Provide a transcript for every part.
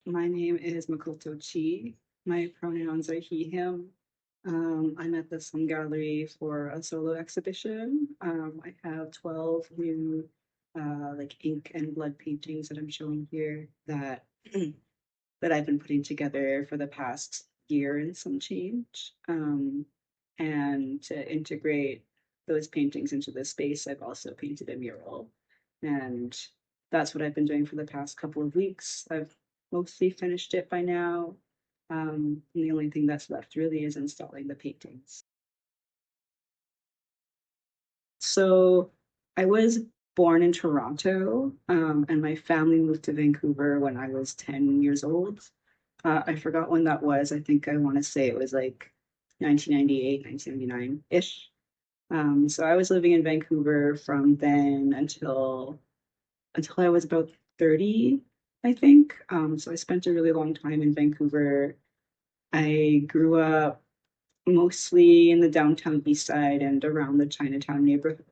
My name is Makoto Chi. My pronouns are he, him. I'm at the Sun Gallery for a solo exhibition. I have 12 new like ink and blood paintings that I'm showing here that that I've been putting together for the past year and some change. And to integrate those paintings into the space, I've also painted a mural. And that's what I've been doing for the past couple of weeks. I've mostly finished it by now. And the only thing that's left really is installing the paintings. So I was born in Toronto, and my family moved to Vancouver when I was 10 years old. I forgot when that was. I think I want to say it was like 1998, 1999-ish. So I was living in Vancouver from then until I was about 30, I think. So I spent a really long time in Vancouver. I grew up mostly in the downtown east side and around the Chinatown neighborhood.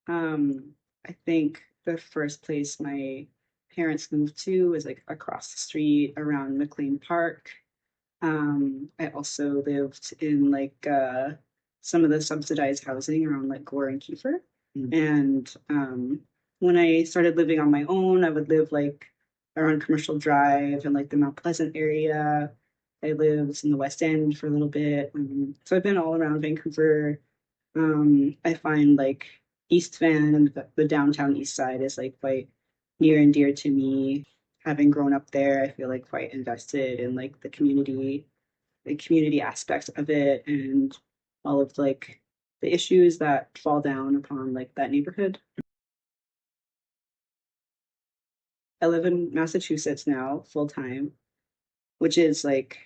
I think the first place my parents moved to was like across the street around McLean Park. I also lived in like some of the subsidized housing around like Gore and Kiefer. And when I started living on my own, I would live like around Commercial Drive and like the Mount Pleasant area. I lived in the West End for a little bit. So I've been all around Vancouver. I find like East Van and the downtown east side is like quite near and dear to me. Having grown up there, I feel like quite invested in like the community aspects of it and all of like the issues that fall down upon like that neighborhood. I live in Massachusetts now, full time, which is like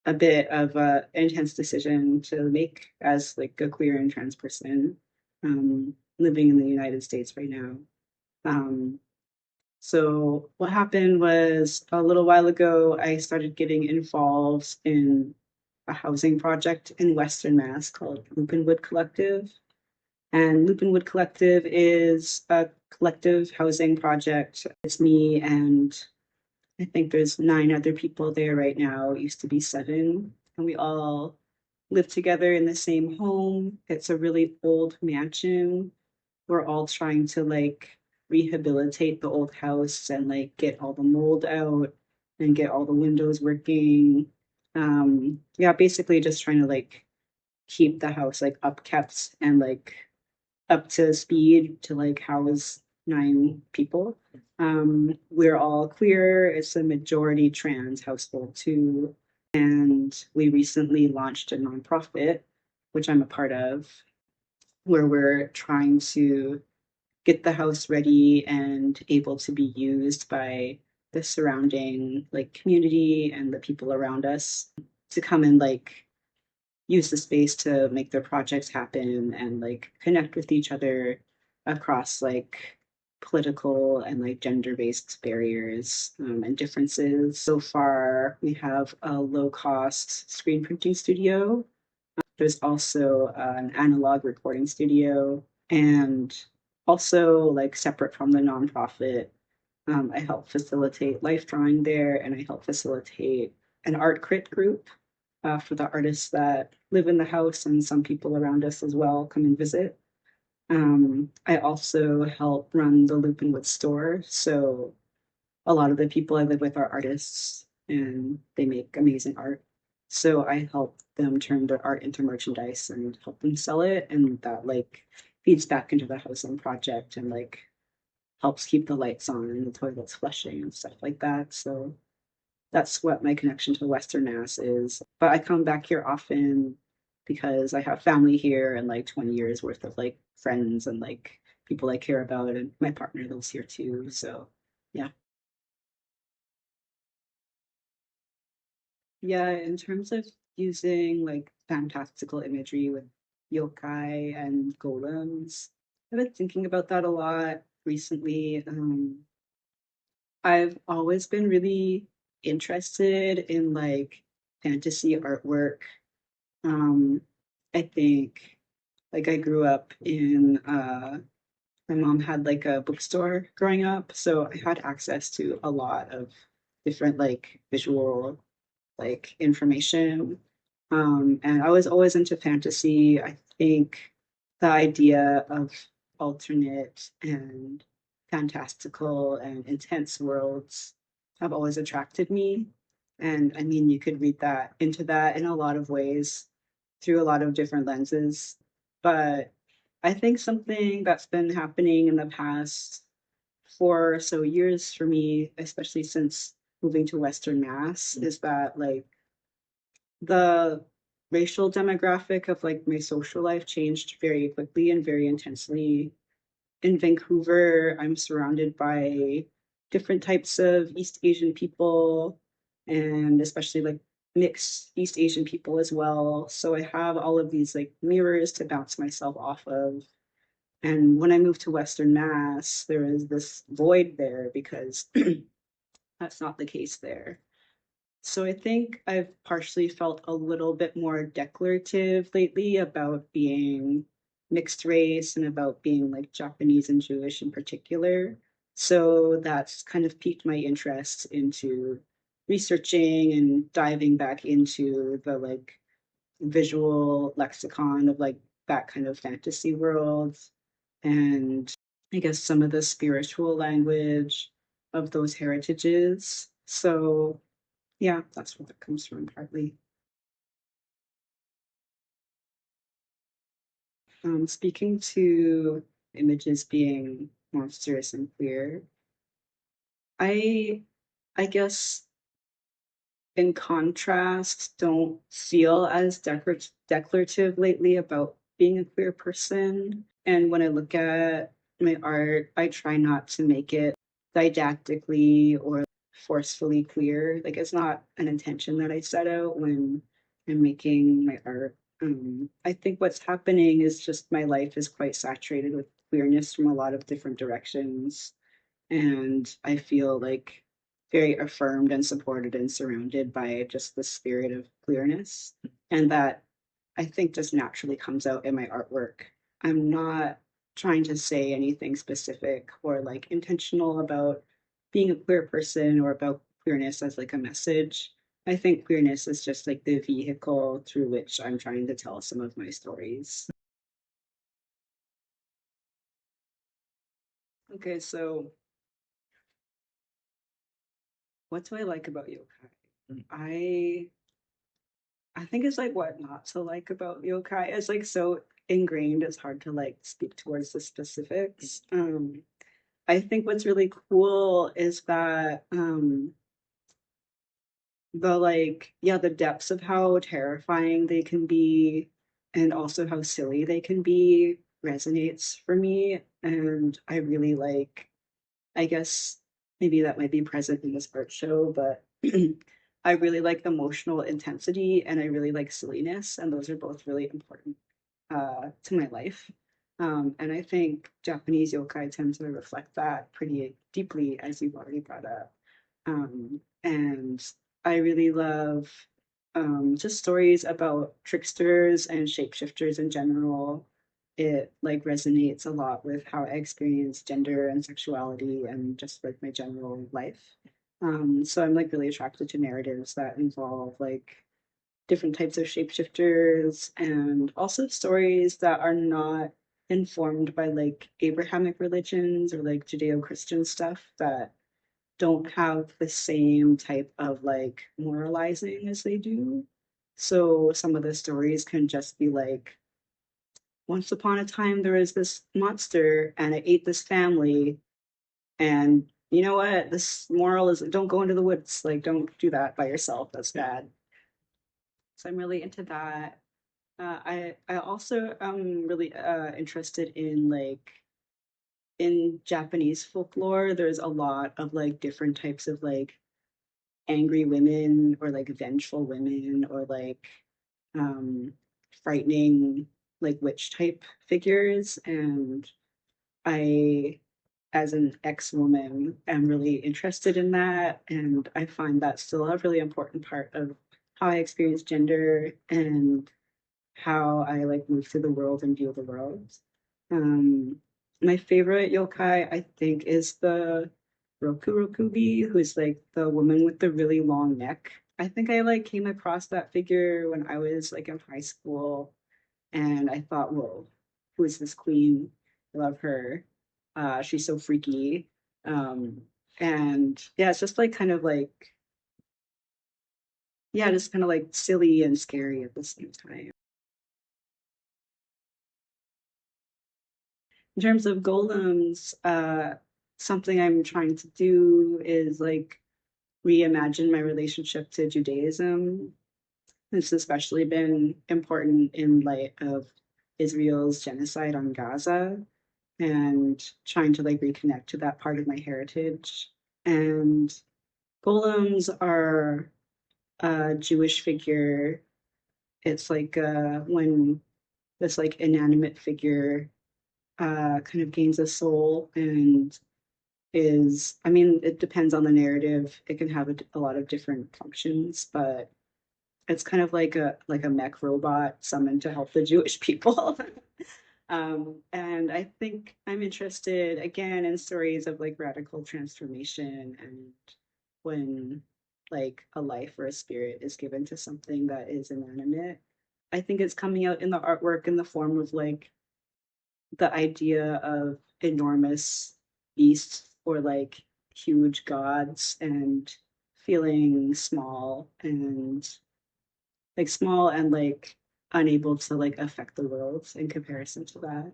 a bit of a intense decision to make as like a queer and trans person living in the United States right now. Um, so what happened was a little while ago, I started getting involved in a housing project in Western Mass called Loopinwood Collective. And Loopinwood Collective is a collective housing project. It's me and I think there's 9 other people there right now. It used to be 7. And we all live together in the same home. It's a really old mansion. We're all trying to like rehabilitate the old house and like get all the mold out and get all the windows working. Yeah, basically just trying to like keep the house like upkept and like up to speed to like house 9 people. We're all queer. It's a majority trans household too. And we recently launched a nonprofit, which I'm a part of, where we're trying to get the house ready and able to be used by the surrounding like community and the people around us to come and like use the space to make their projects happen and like connect with each other across like political and like gender-based barriers and differences. So far, we have a low-cost screen printing studio. There's also an analog recording studio, and also like separate from the nonprofit, I help facilitate life drawing there, and I help facilitate an art crit group for the artists that live in the house and some people around us as well come and visit. I also help run the Loopinwood store. So a lot of the people I live with are artists and they make amazing art. So I help them turn their art into merchandise and help them sell it. And that like feeds back into the housing project and like helps keep the lights on and the toilets flushing and stuff like that. So that's what my connection to Western Mass is. But I come back here often because I have family here and like 20 years worth of like friends and like people I care about, and my partner lives here too. So yeah. Yeah, in terms of using like fantastical imagery with yokai and golems, I've been thinking about that a lot recently. I've always been really interested in like fantasy artwork. Um, I think like I grew up in my mom had like a bookstore growing up, so I had access to a lot of different like visual like information. And I was always into fantasy. I think the idea of alternate and fantastical and intense worlds have always attracted me. And I mean, you could read that into that in a lot of ways through a lot of different lenses. But I think something that's been happening in the past 4 or so years for me, especially since moving to Western Mass, is that like the racial demographic of like my social life changed very quickly and very intensely. In Vancouver, I'm surrounded by different types of East Asian people and especially like mixed East Asian people as well. So I have all of these like mirrors to bounce myself off of. And when I moved to Western Mass, there is this void there because that's not the case there. So I think I've partially felt a little bit more declarative lately about being mixed race and about being like Japanese and Jewish in particular. So that's kind of piqued my interest into researching and diving back into the like visual lexicon of like that kind of fantasy world and I guess some of the spiritual language of those heritages. So yeah, that's where that comes from partly. Speaking to images being monstrous and queer, I I guess in contrast, don't feel as declarative lately about being a queer person. And when I look at my art, I try not to make it didactically or forcefully queer. Like it's not an intention that I set out when I'm making my art. I think what's happening is just my life is quite saturated with queerness from a lot of different directions and I feel like very affirmed and supported and surrounded by just the spirit of queerness. And that I think just naturally comes out in my artwork. I'm not trying to say anything specific or like intentional about being a queer person or about queerness as like a message. I think queerness is just like the vehicle through which I'm trying to tell some of my stories. Okay, so what do I like about yokai? I think it's like what not to like about yokai. It's like so ingrained, it's hard to like speak towards the specifics. I think what's really cool is that the like yeah, the depths of how terrifying they can be and also how silly they can be resonates for me. And I really like I guess maybe that might be present in this art show, but I really like emotional intensity and I really like silliness, and those are both really important to my life. And I think Japanese yokai tend to reflect that pretty deeply, as you've already brought up. And I really love just stories about tricksters and shapeshifters in general. It like resonates a lot with how I experience gender and sexuality and just like my general life. So I'm like really attracted to narratives that involve like different types of shapeshifters and also stories that are not informed by like Abrahamic religions or like Judeo-Christian stuff that don't have the same type of like moralizing as they do. So some of the stories can just be like, once upon a time there was this monster and it ate this family, and you know what? This moral is don't go into the woods. Like, don't do that by yourself. That's bad. So I'm really into that. I also am really interested in like in Japanese folklore. There's a lot of like different types of like angry women or like vengeful women or like um frightening like witch type figures, and I as an ex-woman am really interested in that, and I find that still a really important part of how I experience gender and how I like move through the world and view the world. Um, My favorite yokai, I think, is the Rokurokubi, who's like the woman with the really long neck. I think I like came across that figure when I was like in high school, and I thought, whoa, who is this queen? I love her. She's so freaky. Um, and yeah, it's just like kind of like, yeah, just kind of like silly and scary at the same time. In terms of golems, something I'm trying to do is like reimagine my relationship to Judaism. It's especially been important in light of Israel's genocide on Gaza and trying to like reconnect to that part of my heritage. And golems are a Jewish figure. It's like when this like inanimate figure kind of gains a soul and is, I mean, it depends on the narrative. It can have a lot of different functions, but it's kind of like a mech robot summoned to help the Jewish people. And I think I'm interested again in stories of like radical transformation and when like a life or a spirit is given to something that is inanimate. I think it's coming out in the artwork in the form of like the idea of enormous beasts or like huge gods and feeling small and like unable to like affect the world in comparison to that.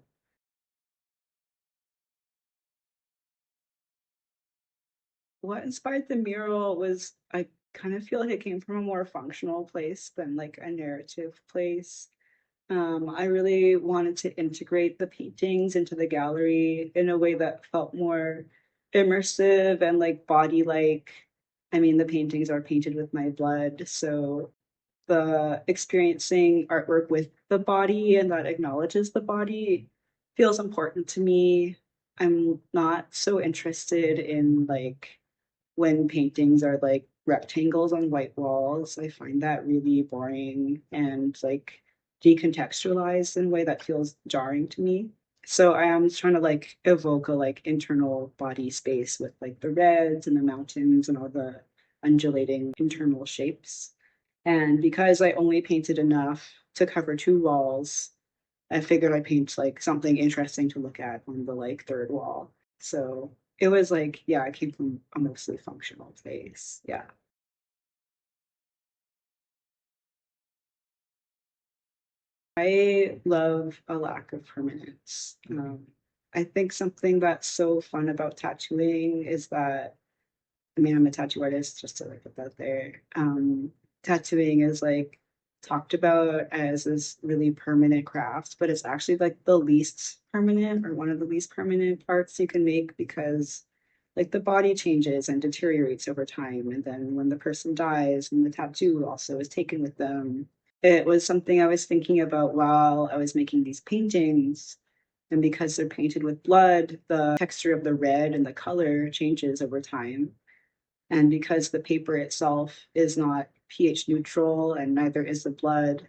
What inspired the mural was I kind of feel like it came from a more functional place than like a narrative place. I really wanted to integrate the paintings into the gallery in a way that felt more immersive and like body-like. I mean, the paintings are painted with my blood, so the experiencing artwork with the body and that acknowledges the body feels important to me. I'm not so interested in like when paintings are like rectangles on white walls. I find that really boring and like decontextualized in a way that feels jarring to me. So I am trying to like evoke a like internal body space with like the reds and the mountains and all the undulating internal shapes. And because I only painted enough to cover two walls, I figured I'd paint like something interesting to look at on the like third wall. So it was like, yeah, I came from a mostly functional place. Yeah. I love a lack of permanence. I think something that's so fun about tattooing is that, I mean, I'm a tattoo artist, just to like put that there. Tattooing is like talked about as this really permanent craft, but it's actually like the least permanent or one of the least permanent parts you can make because like the body changes and deteriorates over time. And then when the person dies, and the tattoo also is taken with them. It was something I was thinking about while I was making these paintings. And because they're painted with blood, the texture of the red and the color changes over time. And because the paper itself is not pH neutral and neither is the blood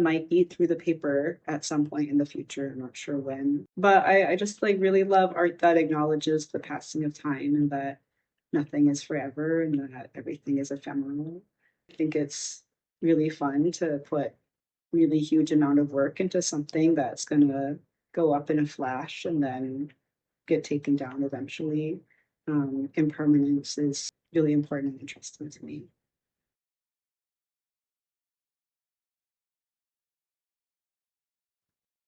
might eat through the paper at some point in the future. I'm not sure when. But I just like really love art that acknowledges the passing of time and that nothing is forever and that everything is ephemeral. I think it's really fun to put really huge amount of work into something that's gonna go up in a flash and then get taken down eventually. Impermanence is really important and interesting to me.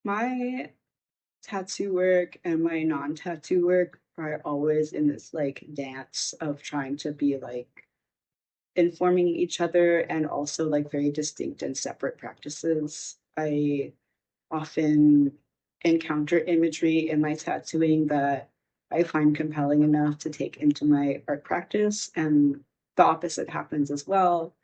My tattoo work and my non-tattoo work are always in this like dance of trying to be like informing each other and also like very distinct and separate practices. I often encounter imagery in my tattooing that I find compelling enough to take into my art practice, and the opposite happens as well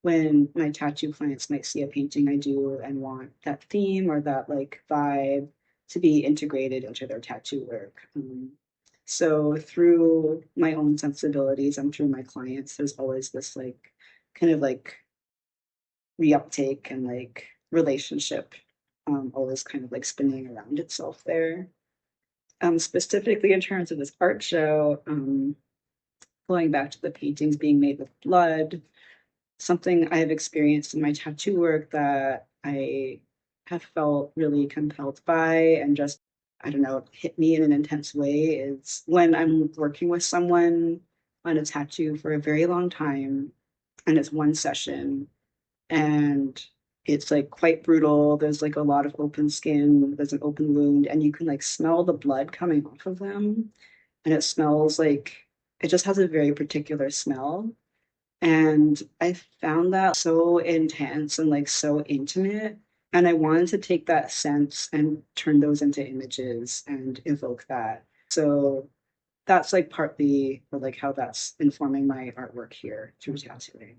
when my tattoo clients might see a painting I do and want that theme or that like vibe to be integrated into their tattoo work. So through my own sensibilities and through my clients, there's always this like kind of like reuptake and like relationship always kind of like spinning around itself there. Specifically in terms of this art show, going back to the paintings being made with blood, something I have experienced in my tattoo work that I have felt really compelled by and just, I don't know, hit me in an intense way is when I'm working with someone on a tattoo for a very long time and it's one session and it's like quite brutal. There's like a lot of open skin, there's an open wound, and you can like smell the blood coming off of them. And it smells like it just has a very particular smell. And I found that so intense and like so intimate. And I wanted to take that sense and turn those into images and evoke that. So that's like partly or like how that's informing my artwork here through tattooing.